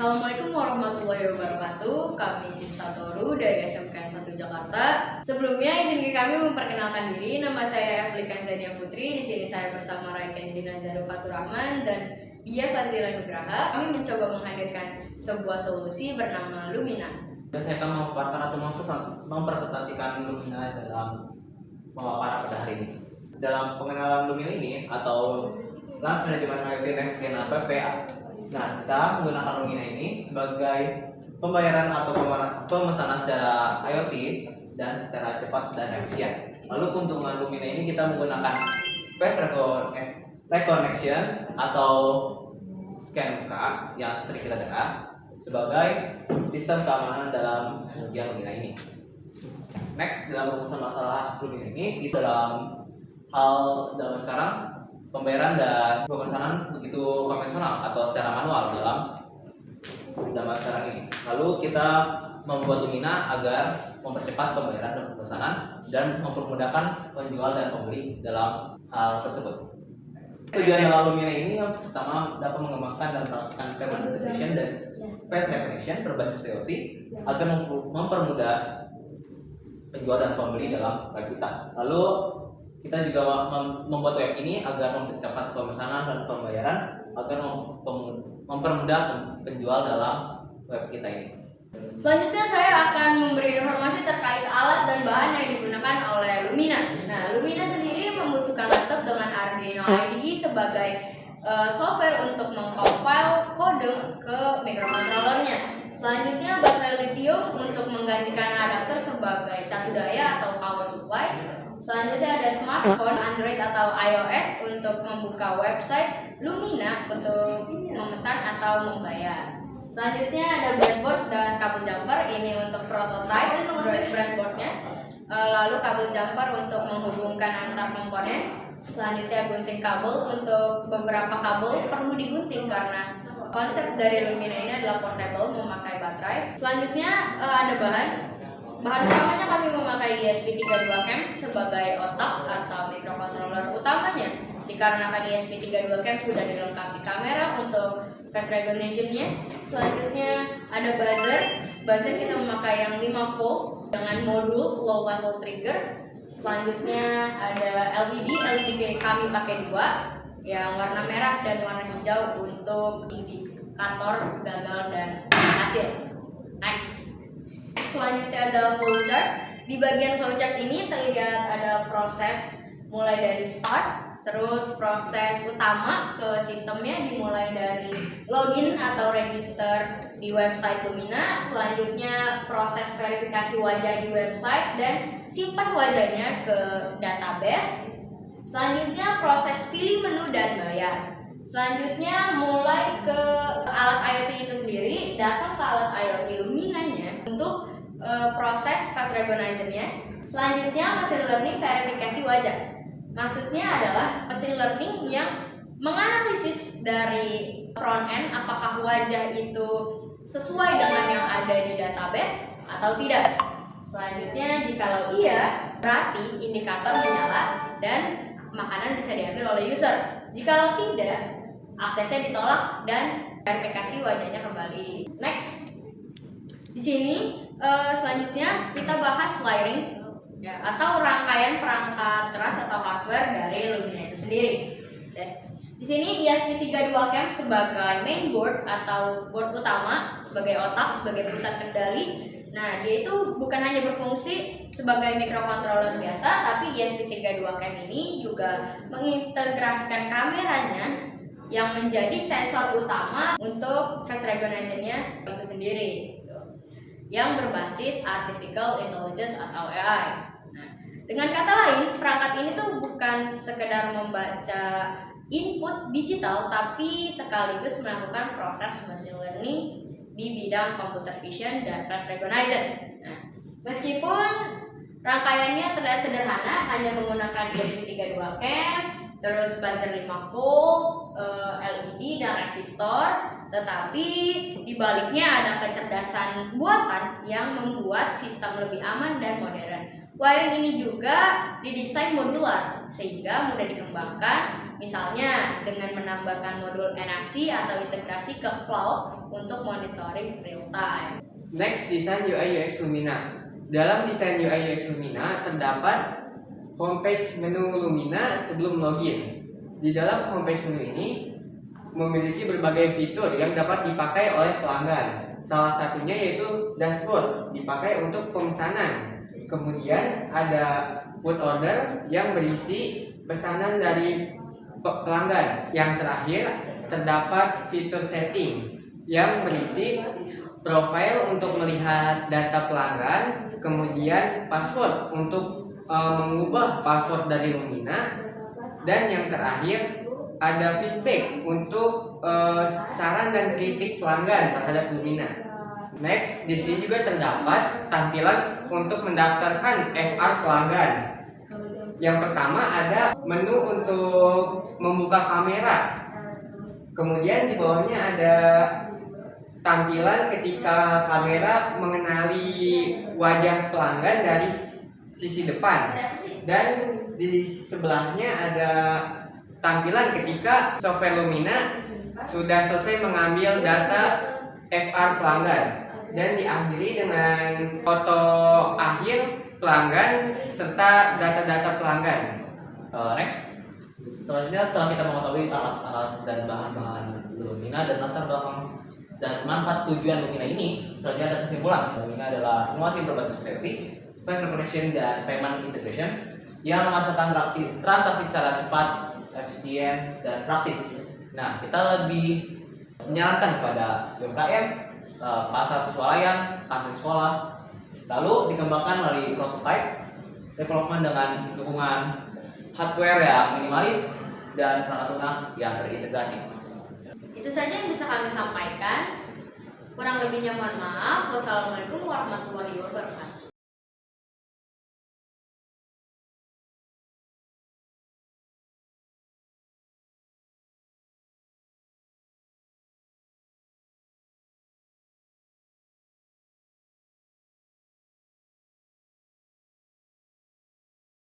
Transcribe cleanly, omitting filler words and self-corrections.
Assalamualaikum warahmatullahi wabarakatuh. Kami tim Satoru dari SMK 1 Jakarta. Sebelumnya izinkan kami memperkenalkan diri. Nama saya Eflika Zania Putri. Di sini saya bersama Raiken Zina Fatur Rahman dan Dia Fazila Nugraha. Kami mencoba menghadirkan sebuah solusi bernama Lumina. Dan saya akan memaparkan atau mempresentasikan Lumina dalam pemaparan pada hari ini. Dalam pengenalan Lumina ini atau Launch Management IoT Next Gen App. Nah, kita menggunakan Lumina ini sebagai pembayaran atau pemesanan secara IoT dan secara cepat dan efisien. Lalu keuntungan Lumina ini kita menggunakan face recognition atau scan muka yang sering kita dengar sebagai sistem keamanan dalam pengujian Lumina ini. Next, dalam rumusan masalah Lumina ini, kita dalam zaman sekarang pembayaran dan pemesanan begitu konvensional atau secara manual dalam zaman sekarang ini. Lalu kita membuat Lumina agar mempercepat pembayaran dan pemesanan dan mempermudahkan penjual dan pembeli dalam hal tersebut. Tujuan dalam Lumina ini yang pertama dapat mengembangkan dan melakukan payment integration dan face recognition berbasis IoT agar mempermudah penjual dan pembeli dalam web kita. Lalu kita juga membuat web ini agar mempercepat pemesanan dan pembayaran agar mempermudah penjual dalam web kita ini. Selanjutnya saya akan memberi informasi terkait alat dan bahan yang digunakan oleh Lumina. Nah, Lumina sendiri membutuhkan laptop dengan Arduino IDE sebagai software untuk mengcompile kode ke microcontrollernya. Selanjutnya baterai lithium untuk menggantikan adapter sebagai catu daya atau power supply. Selanjutnya ada smartphone, Android atau iOS untuk membuka website Lumina untuk memesan atau membayar. Selanjutnya ada breadboard dan kabel jumper, ini untuk prototype breadboardnya. Lalu kabel jumper untuk menghubungkan antar komponen. Selanjutnya gunting kabel, untuk beberapa kabel perlu digunting karena konsep dari Lumina ini adalah portable, memakai baterai. Selanjutnya ada bahan utamanya kami memakai ESP32CAM sebagai otak atau microcontroller utamanya. Dikarenakan ESP32CAM sudah dilengkapi kamera untuk face recognition-nya. Selanjutnya ada buzzer kita memakai yang 5 volt dengan modul low level trigger. Selanjutnya ada LED kami pakai 2, yang warna merah dan warna hijau untuk indikator gagal dan hasil. Next. Selanjutnya ada flowchart. Di bagian flowchart ini terlihat ada proses mulai dari start, terus proses utama ke sistemnya dimulai dari login atau register di website Lumina. Selanjutnya proses verifikasi wajah di website dan simpan wajahnya ke database. Selanjutnya proses pilih menu dan bayar. Selanjutnya mulai ke alat IoT itu sendiri, datang ke alat IoT Luminanya untuk proses face recognition-nya. Selanjutnya machine learning verifikasi wajah. Maksudnya adalah machine learning yang menganalisis dari front end apakah wajah itu sesuai dengan yang ada di database atau tidak. Selanjutnya jikalau iya, berarti indikator menyala dan makanan bisa diambil oleh user. Jikalau tidak, aksesnya ditolak dan verifikasi wajahnya kembali. Next. Di sini selanjutnya kita bahas wiring ya, atau rangkaian perangkat keras atau hardware dari Lumina itu sendiri. Di sini ESP32CAM sebagai main board atau board utama, sebagai otak, sebagai pusat kendali. Nah, dia itu bukan hanya berfungsi sebagai microcontroller biasa, tapi ESP32CAM ini juga mengintegrasikan kameranya yang menjadi sensor utama untuk face recognition-nya itu sendiri, yang berbasis artificial intelligence atau AI. Nah, dengan kata lain, perangkat ini tuh bukan sekedar membaca input digital, tapi sekaligus melakukan proses machine learning di bidang computer vision dan face recognition. Nah, meskipun rangkaiannya terlihat sederhana, hanya menggunakan ESP32CAM, terus buzzer 5 volt, LED dan resistor, tetapi di baliknya ada kecerdasan buatan yang membuat sistem lebih aman dan modern. Wiring ini juga didesain modular sehingga mudah dikembangkan, misalnya dengan menambahkan modul NFC atau integrasi ke cloud untuk monitoring real time. Next, desain UI UX Lumina. Dalam desain UI UX Lumina terdapat homepage menu Lumina sebelum login. Di dalam homepage menu ini memiliki berbagai fitur yang dapat dipakai oleh pelanggan. Salah satunya yaitu dashboard, dipakai untuk pemesanan. Kemudian ada food order yang berisi pesanan dari pelanggan. Yang terakhir terdapat fitur setting yang berisi profile untuk melihat data pelanggan, kemudian password untuk mengubah password dari Lumina, dan yang terakhir ada feedback untuk saran dan kritik pelanggan terhadap Lumina. Next, di sini juga terdapat tampilan untuk mendaftarkan FR pelanggan. Yang pertama ada menu untuk membuka kamera. Kemudian di bawahnya ada tampilan ketika kamera mengenali wajah pelanggan dari sisi depan. Dan di sebelahnya ada tampilan ketika software Lumina sudah selesai mengambil data FR pelanggan, dan diakhiri dengan foto akhir pelanggan serta data-data pelanggan. Next, selanjutnya setelah kita mengetahui alat-alat dan bahan-bahan Lumina dan latar belakang dan manfaat tujuan Lumina ini, selanjutnya ada kesimpulan. Lumina adalah inovasi berbasis kreatif, facial recognition dan payment integration yang menghasilkan transaksi secara cepat, efisien, dan praktis. Nah, kita lebih menyarankan kepada UMKM, pasar swalayan, kantin sekolah, lalu dikembangkan melalui prototype development dengan dukungan hardware yang minimalis dan perangkat lunak yang terintegrasi. Itu saja yang bisa kami sampaikan. Kurang lebihnya mohon maaf. Wassalamualaikum warahmatullahi wabarakatuh.